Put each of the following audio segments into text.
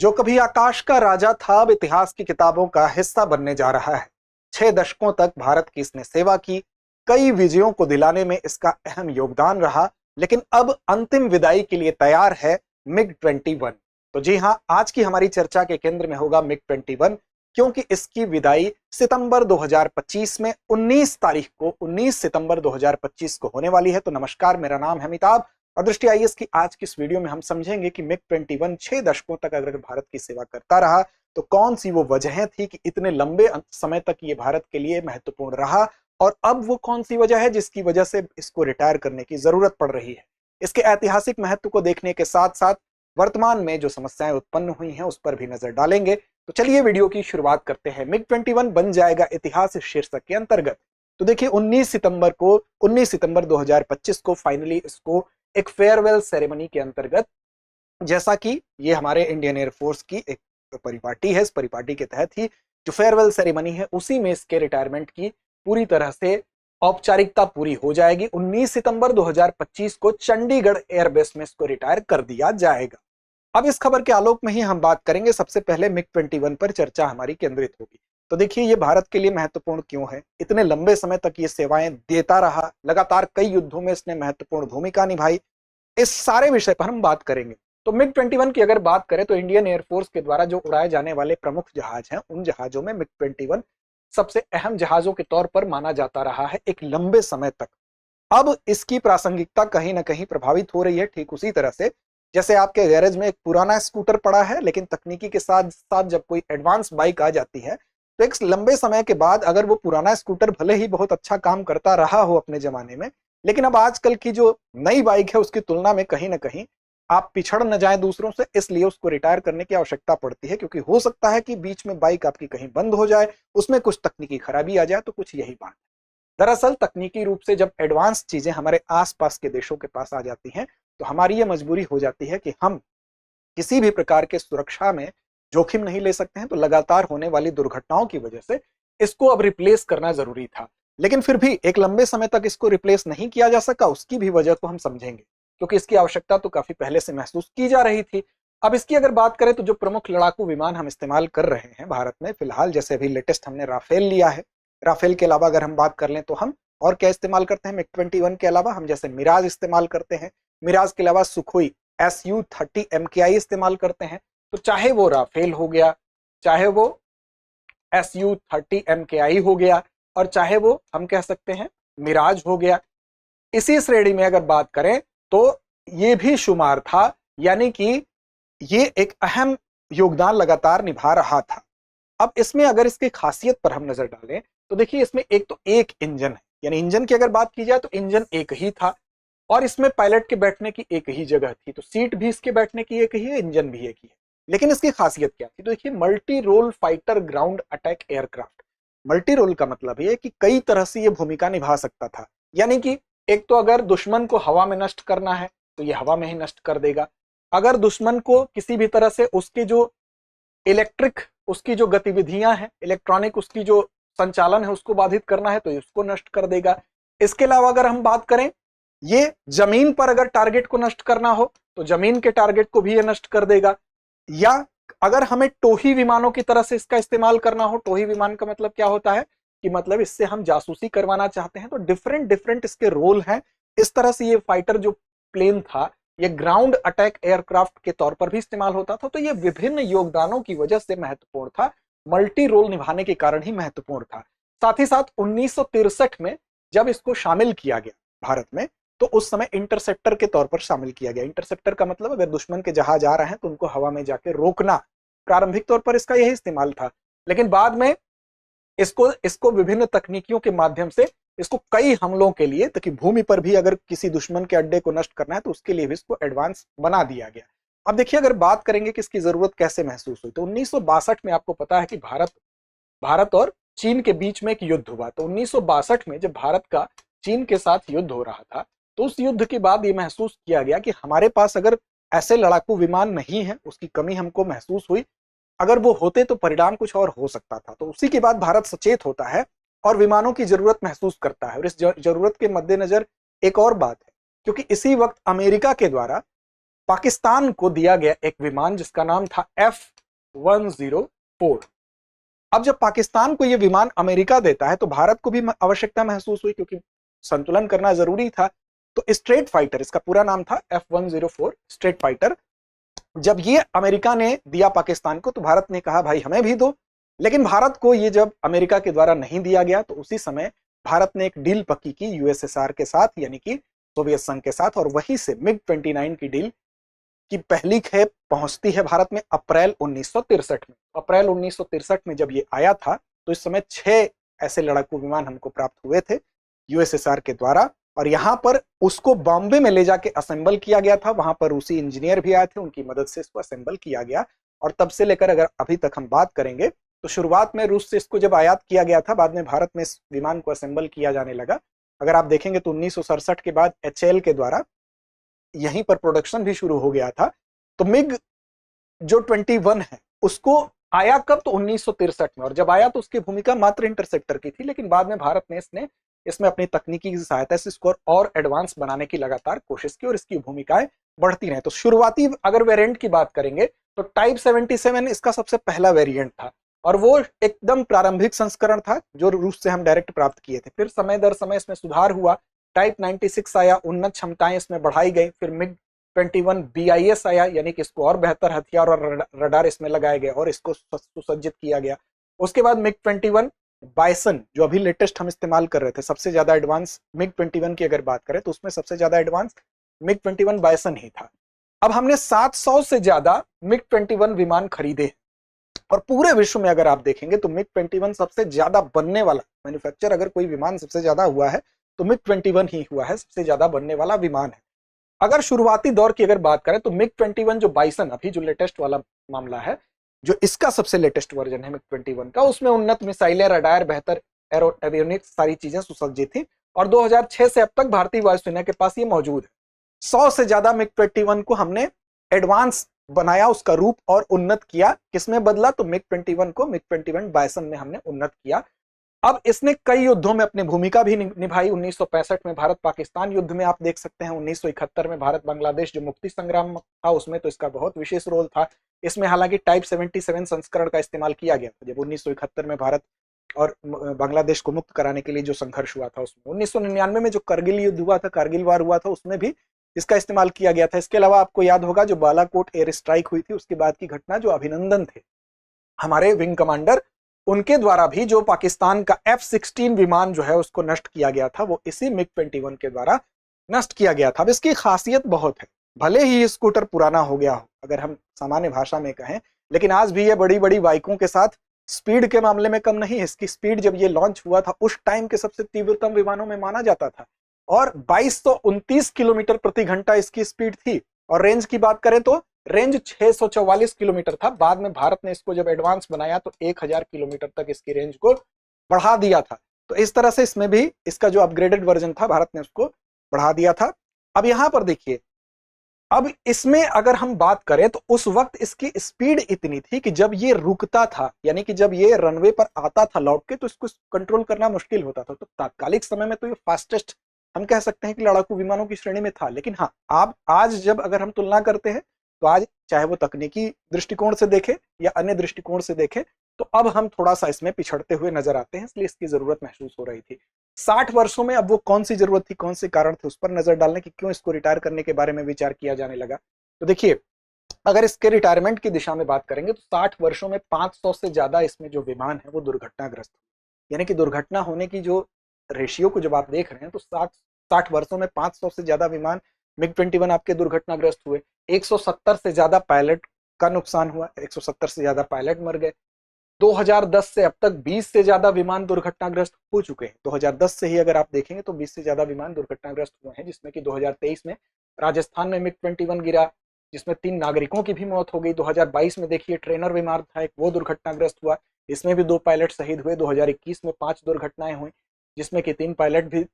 जो कभी आकाश का राजा था अब इतिहास की किताबों का हिस्सा बनने जा रहा है। 6 दशकों तक भारत की इसने सेवा की, कई विजयों को दिलाने में इसका अहम योगदान रहा, लेकिन अब अंतिम विदाई के लिए तैयार है मिग-21। तो जी हां, आज की हमारी चर्चा के केंद्र में होगा मिग-21, क्योंकि इसकी विदाई सितंबर 2025 में 19 सितंबर 2025 को होने वाली है। तो नमस्कार, मेरा नाम है अमिताभ और दृष्टि आईएएस की आज की इस वीडियो में हम समझेंगे कि मिग-21 6 दशकों तक अगर भारत की सेवा करता रहा तो कौन सी वो वजहें थी कि इतने लंबे समय तक ये भारत के लिए महत्वपूर्ण रहा, और अब वो कौन सी वजह है जिसकी वजह से इसको रिटायर करने की जरूरत पड़ रही है। इसके ऐतिहासिक महत्व को देखने के साथ साथ वर्तमान में जो समस्याएं उत्पन्न हुई हैं उस पर भी नजर डालेंगे। तो चलिए वीडियो की शुरुआत करते हैं। मिग-21 बन जाएगा इतिहास इस शीर्षक के अंतर्गत। तो देखिए 19 सितंबर 2025 को फाइनली इसको एक फेयरवेल सेरेमनी के अंतर्गत, जैसा कि ये हमारे इंडियन एयरफोर्स की एक परिपाटी है, इस परिपाटी के तहत ही जो फेयरवेल सेरेमनी है उसी में इसके रिटायरमेंट की पूरी तरह से औपचारिकता पूरी हो जाएगी। 19 सितंबर 2025 को चंडीगढ़ एयरबेस में इसको रिटायर कर दिया जाएगा। अब इस खबर के आलोक में ही हम बात करेंगे। सबसे पहले मिग-21 पर चर्चा हमारी केंद्रित होगी। तो देखिए ये भारत के लिए महत्वपूर्ण क्यों है, इतने लंबे समय तक ये सेवाएं देता रहा, लगातार कई युद्धों में इसने महत्वपूर्ण भूमिका निभाई, इस सारे विषय पर हम बात करेंगे। तो मिग-21 की अगर बात करें तो इंडियन एयरफोर्स के द्वारा जो उड़ाए जाने वाले प्रमुख जहाज हैं उन जहाजों में मिग-21 सबसे अहम जहाजों के तौर पर माना जाता रहा है एक लंबे समय तक। अब इसकी प्रासंगिकता कहीं ना कहीं प्रभावित हो रही है, ठीक उसी तरह से जैसे आपके गैरेज में एक पुराना स्कूटर पड़ा है, लेकिन तकनीकी के साथ साथ जब कोई एडवांस बाइक आ जाती है तो एक लंबे समय के बाद अगर वो पुराना स्कूटर भले ही बहुत अच्छा काम करता रहा हो अपने जमाने में, लेकिन अब आजकल की जो नई बाइक है उसकी तुलना में कहीं ना कहीं आप पिछड़ न जाए दूसरों से, इसलिए उसको रिटायर करने की आवश्यकता पड़ती है। क्योंकि हो सकता है कि बीच में बाइक आपकी कहीं बंद हो जाए, उसमें कुछ तकनीकी खराबी आ जाए, तो कुछ यही बात। दरअसल तकनीकी रूप से जब एडवांस चीजें हमारे आसपास के देशों के पास आ जाती हैं तो हमारी ये मजबूरी हो जाती है कि हम किसी भी प्रकार के सुरक्षा में जोखिम नहीं ले सकते हैं। तो लगातार होने वाली दुर्घटनाओं की वजह से इसको अब रिप्लेस करना जरूरी था, लेकिन फिर भी एक लंबे समय तक इसको रिप्लेस नहीं किया जा सका। उसकी भी वजह को हम समझेंगे, क्योंकि इसकी आवश्यकता तो काफी पहले से महसूस की जा रही थी। अब इसकी अगर बात करें तो जो प्रमुख लड़ाकू विमान हम इस्तेमाल कर रहे हैं भारत में फिलहाल, जैसे अभी लेटेस्ट हमने राफेल लिया है, राफेल के अलावा अगर हम बात कर लें तो हम और क्या इस्तेमाल करते हैं मिग-21 के अलावा, हम जैसे मिराज इस्तेमाल करते हैं, मिराज के अलावा सुखोई Su-30 MKI इस्तेमाल करते हैं। तो चाहे वो राफेल हो गया, चाहे वो Su-30 MKI हो गया, और चाहे वो हम कह सकते हैं मिराज हो गया, इसी श्रेणी में अगर बात करें तो ये भी शुमार था, यानी कि ये एक अहम योगदान लगातार निभा रहा था। अब इसमें अगर इसकी खासियत पर हम नजर डालें तो देखिए इसमें एक तो एक इंजन है, यानी इंजन की अगर बात की जाए तो इंजन एक ही था, और इसमें पायलट के बैठने की एक ही जगह थी। तो सीट भी इसके बैठने की एक ही है, इंजन भी एक ही है। लेकिन इसकी खासियत क्या थी, तो देखिए multi role fighter ground attack aircraft. Multi role का मतलब ये कि कई तरह से ये भूमिका निभा सकता था, यानी कि एक तो अगर दुश्मन को हवा में नष्ट करना है तो ये हवा में ही नष्ट कर देगा। अगर दुश्मन को किसी भी तरह से उसके जो इलेक्ट्रिक उसकी जो गतिविधियां हैं, इलेक्ट्रॉनिक उसकी जो संचालन है उसको बाधित करना है तो उसको नष्ट कर देगा। इसके अलावा अगर हम बात करें, ये जमीन पर अगर टारगेट को नष्ट करना हो तो जमीन के टारगेट को भी ये नष्ट कर देगा। या अगर हमें टोही विमानों की तरह से इसका इस्तेमाल करना हो, टोही विमान का मतलब क्या होता है कि मतलब इससे हम जासूसी करवाना चाहते हैं, तो डिफरेंट डिफरेंट इसके रोल हैं। इस तरह से ये फाइटर जो प्लेन था ये ग्राउंड अटैक एयरक्राफ्ट के तौर पर भी इस्तेमाल होता था। तो ये विभिन्न योगदानों की वजह से महत्वपूर्ण था, मल्टी रोल निभाने के कारण ही महत्वपूर्ण था। साथ ही साथ 1963 में जब इसको शामिल किया गया भारत में तो उस समय इंटरसेप्टर के तौर पर शामिल किया गया। इंटरसेप्टर का मतलब अगर दुश्मन के जहाज आ रहे हैं तो उनको हवा में जाके रोकना, प्रारंभिक तौर पर इसका यही इस्तेमाल था। लेकिन बाद में इसको इसको विभिन्न तकनीकियों के माध्यम से इसको कई हमलों के लिए, ताकि भूमि पर भी अगर किसी दुश्मन के अड्डे को नष्ट करना है तो उसके लिए भी इसको एडवांस बना दिया गया। अब देखिए अगर बात करेंगे कि इसकी जरूरत कैसे महसूस हुई, तो 1962 में आपको पता है कि भारत और चीन के बीच में एक युद्ध हुआ। तो 1962 में जब भारत का चीन के साथ युद्ध हो रहा था तो उस युद्ध के बाद ये महसूस किया गया कि हमारे पास अगर ऐसे लड़ाकू विमान नहीं है, उसकी कमी हमको महसूस हुई। अगर वो होते तो परिणाम कुछ और हो सकता था। तो उसी के बाद भारत सचेत होता है और विमानों की जरूरत महसूस करता है। और इस जरूरत के मद्देनजर एक और बात है, क्योंकि इसी वक्त अमेरिका के द्वारा पाकिस्तान को दिया गया एक विमान जिसका नाम था F-104। अब जब पाकिस्तान को यह विमान अमेरिका देता है तो भारत को भी आवश्यकता महसूस हुई, क्योंकि संतुलन करना जरूरी था। तो स्ट्रेट फाइटर, इसका पूरा नाम था F-104 स्ट्रेट फाइटर। जब ये अमेरिका ने दिया पाकिस्तान को तो भारत ने कहा भाई हमें भी दो, लेकिन भारत को ये जब अमेरिका के द्वारा नहीं दिया गया तो उसी समय भारत ने एक डील पक्की की यूएसएसआर के साथ, यानी कि सोवियत संघ के साथ, और वहीं से MiG-29 की डील की पहली खेप पहुंचती है भारत में अप्रैल 1963 में। अप्रैल 1963 में जब ये आया था तो इस समय 6 ऐसे लड़ाकू विमान हमको प्राप्त हुए थे यूएसएसआर के द्वारा, और यहां पर उसको बॉम्बे में ले जाके असेंबल किया गया था। वहां पर रूसी इंजीनियर भी आए थे, उनकी मदद से इसको असेंबल किया गया। और तब से लेकर अगर अभी तक हम बात करेंगे तो शुरुआत में रूस से इसको जब आयात किया गया था, बाद में भारत में इस विमान को असेंबल किया जाने लगा। अगर आप देखेंगे तो 1967 के बाद HAL के द्वारा यहीं पर प्रोडक्शन भी शुरू हो गया था। तो मिग जो 21 है उसको आया कब, तो 1963 में, और जब आया तो उसकी भूमिका मात्र इंटरसेप्टर की थी, लेकिन बाद में भारत ने इसमें अपनी तकनीकी की सहायता से इसको और एडवांस बनाने की लगातार कोशिश की और इसकी भूमिकाएं बढ़ती रही। तो शुरुआती अगर वेरिएंट की बात करेंगे तो टाइप 77 इसका सबसे पहला वेरिएंट था, और वो एकदम प्रारंभिक संस्करण था जो रूस से हम डायरेक्ट प्राप्त किए थे। फिर समय दर समय इसमें सुधार हुआ, टाइप 96 आया, उन्नत क्षमताएं इसमें बढ़ाई गई। फिर MiG-21 BIS आया, यानी कि इसको और बेहतर हथियार और रडार इसमें लगाए गए और इसको सुसज्जित किया गया। उसके बाद MiG-21 बाइसन जो अभी लेटेस्ट हम इस्तेमाल कर रहे थे, सबसे ज्यादा एडवांस MiG-21 की अगर बात करें तो उसमें सबसे ज्यादा एडवांस MiG-21 बाइसन ही था। अब हमने 700 से ज्यादा MiG-21 विमान खरीदे, और पूरे विश्व में अगर आप देखेंगे तो MiG-21 सबसे ज्यादा बनने वाला मैन्युफैक्चर, अगर कोई विमान सबसे ज्यादा हुआ है तो MiG-21 ही हुआ है, सबसे ज्यादा बनने वाला विमान है। अगर शुरुआती दौर की अगर बात करें तो MiG-21 जो बाइसन अभी जो लेटेस्ट वाला मामला है, जो इसका सबसे लेटेस्ट वर्जन है MiG-21 का, उसमें उन्नत मिसाइलें, रडार, बेहतर एवियोनिक्स, सारी चीजें सुसज्जित थी, और 2006 से अब तक भारतीय वायुसेना के पास ये मौजूद है। 100 से ज्यादा MiG-21 को हमने एडवांस बनाया, उसका रूप और उन्नत किया। किसमें बदला, तो MiG-21 को MiG-21 बाइसन में हमने उन्नत किया। अब इसने कई युद्धों में अपनी भूमिका भी निभाई। 1965 में भारत पाकिस्तान युद्ध में आप देख सकते हैं, 1971 में भारत बांग्लादेश जो मुक्ति संग्राम था उसमें तो इसका बहुत विशेष रोल था। इसमें हालांकि टाइप 77 संस्करण का इस्तेमाल किया गया था जब 1971 में भारत और बांग्लादेश को मुक्त कराने के लिए जो संघर्ष हुआ था उसमें। 1999 में जो करगिल युद्ध हुआ था, करगिल वार हुआ था, उसमें भी इसका इस्तेमाल किया गया था। इसके अलावा आपको याद होगा जो बालाकोट एयर स्ट्राइक हुई थी उसके बाद की घटना, जो अभिनंदन थे हमारे विंग कमांडर, उनके द्वारा भी जो पाकिस्तान का F-16 विमान जो है उसको नष्ट किया गया था, वो इसी MiG-21 के द्वारा नष्ट किया गया था। अब इसकी खासियत बहुत है, भले ही स्कूटर पुराना हो गया हो अगर हम सामान्य भाषा में कहें, लेकिन आज भी ये बड़ी बड़ी बाइकों के साथ स्पीड के मामले में कम नहीं है। इसकी स्पीड जब ये लॉन्च हुआ था उस टाइम के सबसे तीव्रतम विमानों में माना जाता था, और 2229 किलोमीटर प्रति घंटा इसकी स्पीड थी। और रेंज की बात करें तो रेंज 644 किलोमीटर था। बाद में भारत ने इसको जब एडवांस बनाया तो 1000 किलोमीटर तक इसकी रेंज को बढ़ा दिया था। तो इस तरह से इसमें भी इसका जो अपग्रेडेड वर्जन था भारत ने उसको बढ़ा दिया था। अब यहां पर देखिए, अब इसमें अगर हम बात करें तो उस वक्त इसकी स्पीड इतनी थी कि जब ये रुकता था, यानी कि जब ये रनवे पर आता था लौट के, तो इसको कंट्रोल करना मुश्किल होता था। तो तात्कालिक समय में तो ये फास्टेस्ट हम कह सकते हैं कि लड़ाकू विमानों की श्रेणी में था। लेकिन हाँ, आप आज जब अगर हम तुलना करते हैं तो आज चाहे वो तकनीकी दृष्टिकोण से देखें या अन्य दृष्टिकोण से देखें, तो अब हम थोड़ा सा इसमें पिछड़ते हुए नजर आते हैं, इसलिए इसकी जरूरत महसूस हो रही थी। 60 वर्षों में अब वो कौन सी जरूरत थी, कौन से कारण थे, उस पर नजर डालने की, क्यों इसको रिटायर करने के बारे में विचार किया जाने लगा। तो देखिए, अगर इसके रिटायरमेंट की दिशा में बात करेंगे तो 60 वर्षों में 500 से ज्यादा इसमें जो विमान है वो दुर्घटनाग्रस्त, यानी कि दुर्घटना होने की जो रेशियो को जब आप देख रहे हैं तो 60 वर्षों में 500 से ज्यादा विमान MiG-21 आपके दुर्घटनाग्रस्त हुए। 170 से ज्यादा पायलट का नुकसान हुआ, 170 से ज्यादा पायलट मर गए। 2010 से अब तक 20 से ज्यादा विमान दुर्घटनाग्रस्त हो चुके हैं। 2010 से ही अगर आप देखेंगे तो 20 से ज्यादा विमान दुर्घटनाग्रस्त हुए हैं, जिसमें कि 2023 में राजस्थान में MiG-21 गिरा, जिसमें 3 नागरिकों की भी मौत हो गई। 2022 में देखिए ट्रेनर विमान था एक, वो दुर्घटनाग्रस्त हुआ, इसमें भी 2 पायलट शहीद हुए। 2021 में 5 दुर्घटनाएं हुई, जिसमें कि 3 पायलट भी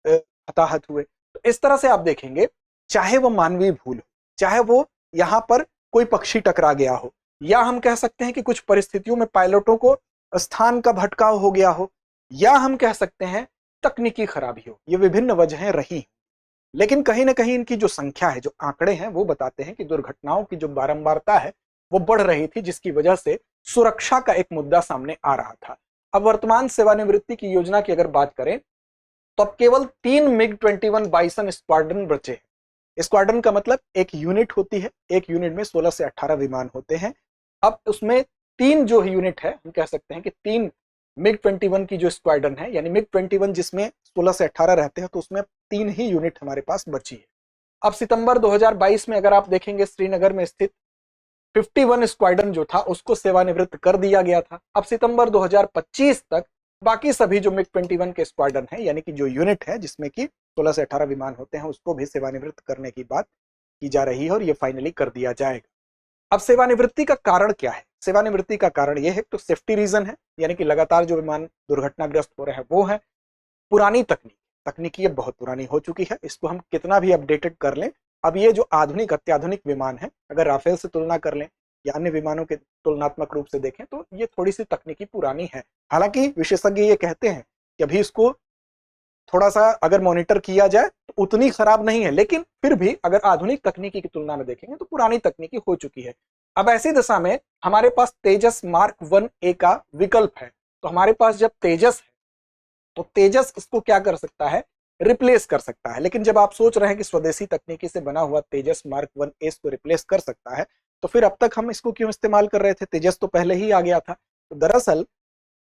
हताहत हुए। तो इस तरह से आप देखेंगे, चाहे वो मानवीय भूल हो, चाहे वो यहां पर कोई पक्षी टकरा गया हो, या हम कह सकते हैं कि कुछ परिस्थितियों में पायलटों को स्थान का भटकाव हो गया हो, या हम कह सकते हैं तकनीकी खराबी हो, ये विभिन्न वजहें रही। लेकिन कहीं ना कहीं इनकी जो संख्या है, जो आंकड़े हैं, वो बताते हैं कि दुर्घटनाओं की जो बारंबारता है वो बढ़ रही थी, जिसकी वजह से सुरक्षा का एक मुद्दा सामने आ रहा था। अब वर्तमान सेवानिवृत्ति की योजना की अगर बात करें तो अब केवल 3 मिग-21 बाइसन स्क्वाड्रन बचे हैं। स्क्वाड्रन का मतलब एक यूनिट होती है, एक यूनिट में 16 से 18 विमान होते हैं। अब उसमें 3 जो यूनिट है, हम कह सकते हैं कि 3 मिग-21 की जो स्क्वाड्रन है, यानी मिग-21 जिसमें 16 से 18 रहते हैं, तो उसमें 3 ही यूनिट हमारे पास बची है। अब सितंबर 2022 में अगर आप देखेंगे, श्रीनगर में स्थित 51 स्क्वाड्रन जो था उसको सेवानिवृत्त कर दिया गया था। अब सितंबर 2025 तक बाकी सभी जो मिग-21 के स्क्वाड्रन है, यानी कि जो यूनिट है जिसमें कि 16 से 18 विमान होते हैं, उसको भी सेवानिवृत्त करने की बात की जा रही है और ये फाइनली कर दिया जाएगा। अब सेवानिवृत्ति का कारण क्या है? सेवानिवृत्ति का कारण यह है तो सेफ्टी रीजन है, यानी कि लगातार जो विमान दुर्घटनाग्रस्त हो रहे हैं वो है। पुरानी तकनीकी अब बहुत पुरानी हो चुकी है, इसको हम कितना भी अपडेटेड कर लें, अब ये जो आधुनिक अत्याधुनिक विमान है, अगर राफेल से तुलना कर लें या अन्य विमानों के तुलनात्मक रूप से देखें तो ये थोड़ी सी तकनीकी पुरानी है। हालांकि विशेषज्ञ ये कहते हैं कि अभी इसको थोड़ा सा अगर मॉनिटर किया जाए तो उतनी खराब नहीं है, लेकिन फिर भी अगर आधुनिक तकनीकी की तुलना में देखेंगे तो पुरानी तकनीकी हो चुकी है। अब ऐसी दशा में हमारे पास तेजस मार्क 1A का विकल्प है। तो हमारे पास जब तेजस है तो तेजस इसको क्या कर सकता है? रिप्लेस कर सकता है। लेकिन जब आप सोच रहे हैं कि स्वदेशी तकनीकी से बना हुआ तेजस मार्क 1A को रिप्लेस कर सकता है, तो फिर अब तक हम इसको क्यों इस्तेमाल कर रहे थे? तेजस तो पहले ही आ गया था। तो दरअसल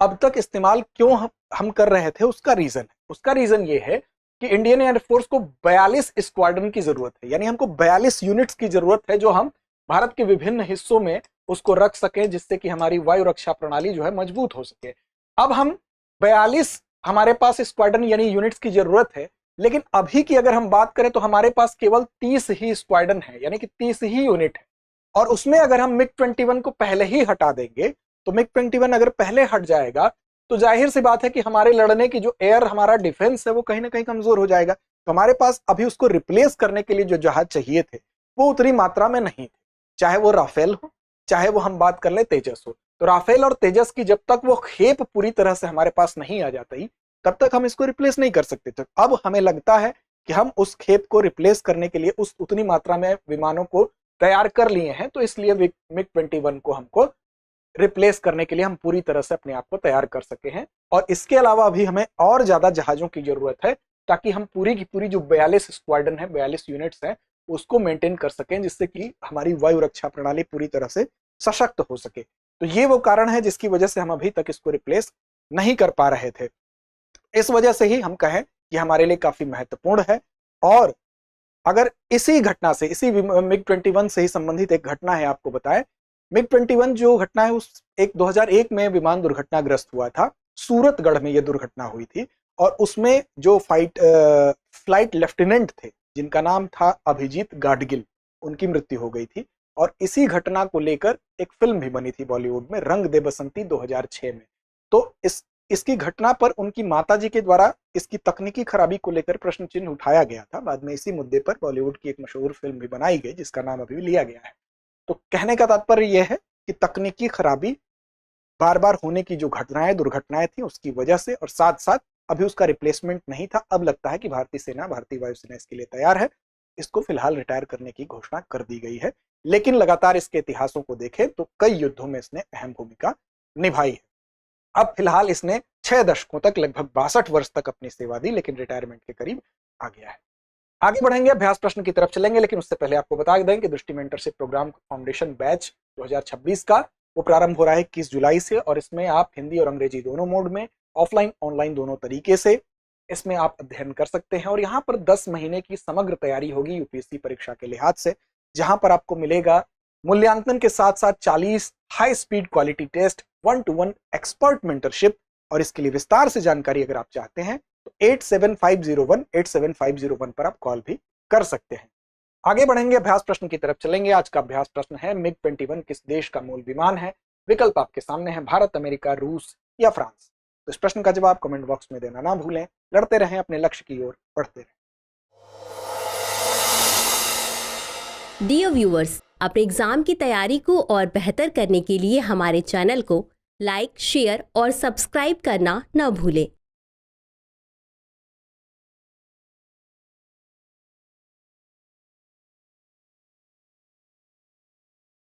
अब तक इस्तेमाल क्यों हम कर रहे थे, उसका रीजन ये है कि इंडियन एयरफोर्स को 42 स्क्वाड्रन की जरूरत है, यानी हमको 42 यूनिट्स की जरूरत है जो हम भारत के विभिन्न हिस्सों में उसको रख सकें, जिससे कि हमारी वायु रक्षा प्रणाली जो है मजबूत हो सके। अब हम 42 हमारे पास स्क्वाड्रन यानी यूनिट्स की जरूरत है, लेकिन अभी की अगर हम बात करें तो हमारे पास केवल 30 ही स्क्वाड्रन है, यानी कि 30 ही यूनिट है। और उसमें अगर हम मिग-21 को पहले ही हटा देंगे, तो मिग-21 अगर पहले हट जाएगा तो जाहिर सी बात है कि हमारे लड़ने की जो एयर हमारा डिफेंस है वो कहीं ना कहीं कमजोर हो जाएगा। तो हमारे पास अभी उसको रिप्लेस करने के लिए जो जहाज चाहिए थे वो उतनी मात्रा में नहीं थे, चाहे वो राफेल हो, चाहे वो हम बात कर ले तेजस हो। तो राफेल और तेजस की जब तक वो खेप पूरी तरह से हमारे पास नहीं आ जाती, तब तक हम इसको रिप्लेस नहीं कर सकते थे। अब हमें लगता है कि हम उस खेप को रिप्लेस करने के लिए उस उतनी मात्रा में विमानों को तैयार कर लिए हैं, तो इसलिए मिग-21 को हमको रिप्लेस करने के लिए हम पूरी तरह से अपने आप को तैयार कर सके हैं। और इसके अलावा अभी हमें और ज्यादा जहाजों की जरूरत है, ताकि हम पूरी की पूरी जो 42 स्क्वाड्रन है, 42 यूनिट्स हैं, उसको मेंटेन कर सकें, जिससे कि हमारी वायु रक्षा प्रणाली पूरी तरह से सशक्त हो सके। तो ये वो कारण है जिसकी वजह से हम अभी तक इसको रिप्लेस नहीं कर पा रहे थे। इस वजह से ही हम कहें कि हमारे लिए काफी महत्वपूर्ण है। और अगर इसी घटना से, इसी मिग-21 से ही संबंधित एक घटना है, आपको बताएं, मिग-21 जो घटना है उस 2001 में विमान दुर्घटनाग्रस्त हुआ था। सूरतगढ़ में यह दुर्घटना हुई थी और उसमें जो फ्लाइट लेफ्टिनेंट थे जिनका नाम था अभिजीत गाडगिल, उनकी मृत्यु हो गई थी। और इसी घटना को लेकर एक फिल्म भी बनी थी बॉलीवुड में, रंग दे बसंती 2006 में। तो इसकी घटना पर उनकी माताजी के द्वारा इसकी तकनीकी खराबी को लेकर प्रश्न चिन्ह उठाया गया था। बाद में इसी मुद्दे पर बॉलीवुड की एक मशहूर फिल्म भी बनाई गई जिसका नाम अभी भी लिया गया है। तो कहने का तात्पर्य यह है कि तकनीकी खराबी बार बार होने की जो घटनाएं, दुर्घटनाएं थी, उसकी वजह से, और साथ साथ अभी उसका रिप्लेसमेंट नहीं था। अब लगता है कि भारतीय सेना, भारतीय वायुसेना इसके लिए तैयार है। इसको फिलहाल रिटायर करने की घोषणा कर दी गई है, लेकिन लगातार इसके इतिहासों को देखें तो कई युद्धों में इसने अहम भूमिका निभाई है। अब फिलहाल इसने 6 दशकों तक, लगभग 62 वर्ष तक अपनी सेवा दी, लेकिन रिटायरमेंट के करीब आ गया है। आगे बढ़ेंगे, अभ्यास प्रश्न की तरफ चलेंगे, लेकिन उससे पहले आपको बता दें कि दृष्टि मेंटरशिप प्रोग्राम फाउंडेशन बैच 2026 का वो प्रारंभ हो रहा है 21 जुलाई से। और इसमें आप हिंदी और अंग्रेजी दोनों मोड में, ऑफलाइन ऑनलाइन दोनों तरीके से इसमें आप अध्ययन कर सकते हैं। और यहाँ पर 10 महीने की समग्र तैयारी होगी यूपीएससी परीक्षा के लिहाज से, जहां पर आपको मिलेगा मूल्यांकन के साथ साथ 40 high speed quality test, 1-to-1 expert mentorship. और इसके लिए विस्तार से जानकारी अगर आप चाहते हैं तो 87501 पर आप कॉल भी कर सकते हैं। आगे बढ़ेंगे, अभ्यास प्रश्न की तरफ चलेंगे। आज का अभ्यास प्रश्न है, मिग-21 किस देश का मूल विमान है? विकल्प आपके सामने है, भारत, अमेरिका, रूस या फ्रांस। तो इस प्रश्न का जवाब कमेंट बॉक्स में देना ना भूलें। लड़ते रहें, अपने लक्ष्य की ओर बढ़ते रहें। डियर व्यूअर्स, अपने एग्जाम की तैयारी को और बेहतर करने के लिए हमारे चैनल को लाइक, शेयर और सब्सक्राइब करना न भूलें।